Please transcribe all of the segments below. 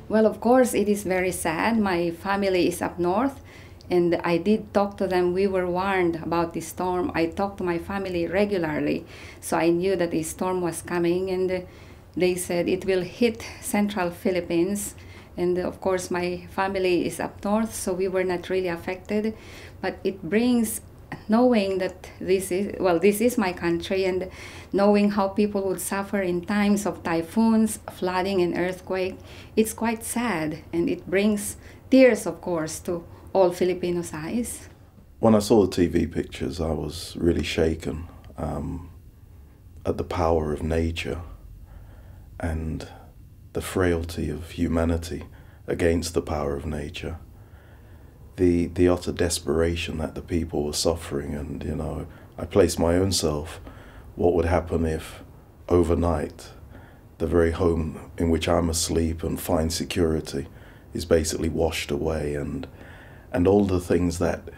Well, of course, it is very sad. My family is up north, and I did talk to them. We were warned about this storm. I talked to my family regularly, so I knew that a storm was coming, and they said it will hit central Philippines. And of course, my family is up north, so we were not really affected. But it brings knowing that this is my country, and knowing how people would suffer in times of typhoons, flooding, and earthquake, it's quite sad, and it brings tears, of course, to all Filipinos' eyes. When I saw the TV pictures, I was really shaken at the power of nature and the frailty of humanity against the power of nature. The utter desperation that the people were suffering, and I placed my own self. What would happen if overnight the very home in which I'm asleep and find security is basically washed away, and all the things that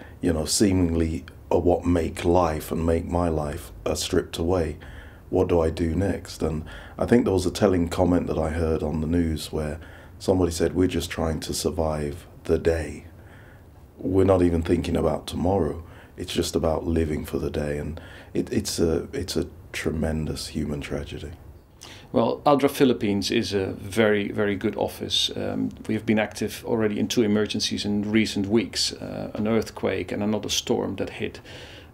seemingly are what make life and make my life are stripped away. What do I do next? And I think there was a telling comment that I heard on the news where somebody said, we're just trying to survive the day. We're not even thinking about tomorrow. It's just about living for the day, and it's a tremendous human tragedy. Well, ADRA Philippines is a very, very good office. We have been active already in 2 emergencies in recent weeks, an earthquake and another storm that hit.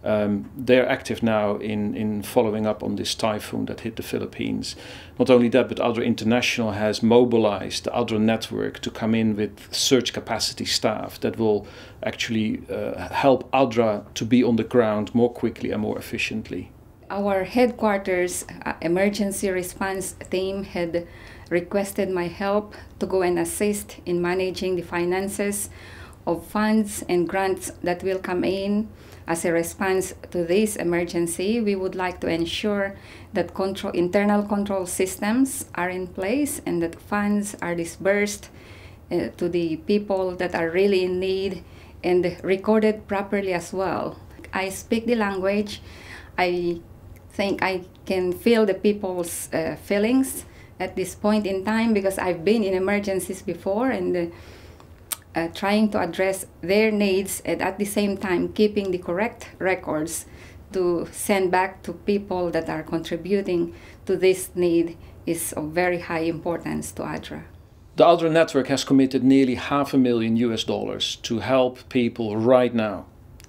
They're active now in following up on this typhoon that hit the Philippines. Not only that, but ADRA International has mobilized the ADRA network to come in with surge capacity staff that will actually help ADRA to be on the ground more quickly and more efficiently. Our headquarters emergency response team had requested my help to go and assist in managing the finances of funds and grants that will come in. As a response to this emergency, we would like to ensure that internal control systems are in place and that funds are disbursed to the people that are really in need and recorded properly as well. I speak the language. I think I can feel the people's feelings at this point in time, because I've been in emergencies before, and trying to address their needs and at the same time keeping the correct records to send back to people that are contributing to this need is of very high importance to ADRA. The ADRA network has committed nearly $500,000 to help people right now.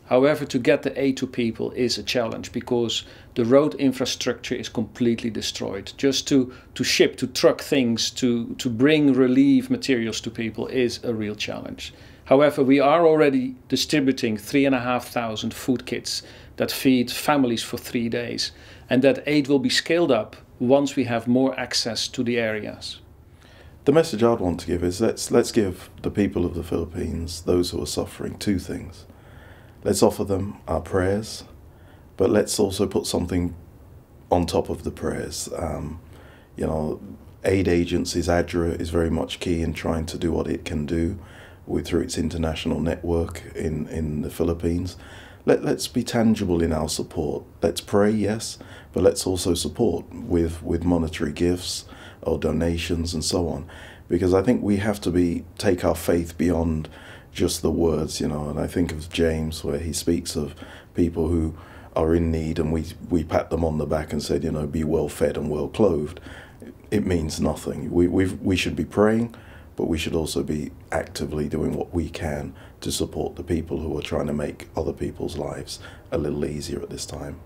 However, to get the aid to people is a challenge because the road infrastructure is completely destroyed. Just to ship, to truck things, to bring relief materials to people is a real challenge. However, we are already distributing 3,500 food kits that feed families for 3 days. And that aid will be scaled up once we have more access to the areas. The message I'd want to give is let's give the people of the Philippines, those who are suffering, 2 things. Let's offer them our prayers, but let's also put something on top of the prayers. Aid agencies, ADRA is very much key in trying to do what it can do through its international network in the Philippines. Let's be tangible in our support. Let's pray, yes, but let's also support with monetary gifts or donations and so on, because I think we have to take our faith beyond just the words, and I think of James where he speaks of people who are in need and we pat them on the back and said, be well fed and well clothed. It means nothing. We should be praying, but we should also be actively doing what we can to support the people who are trying to make other people's lives a little easier at this time.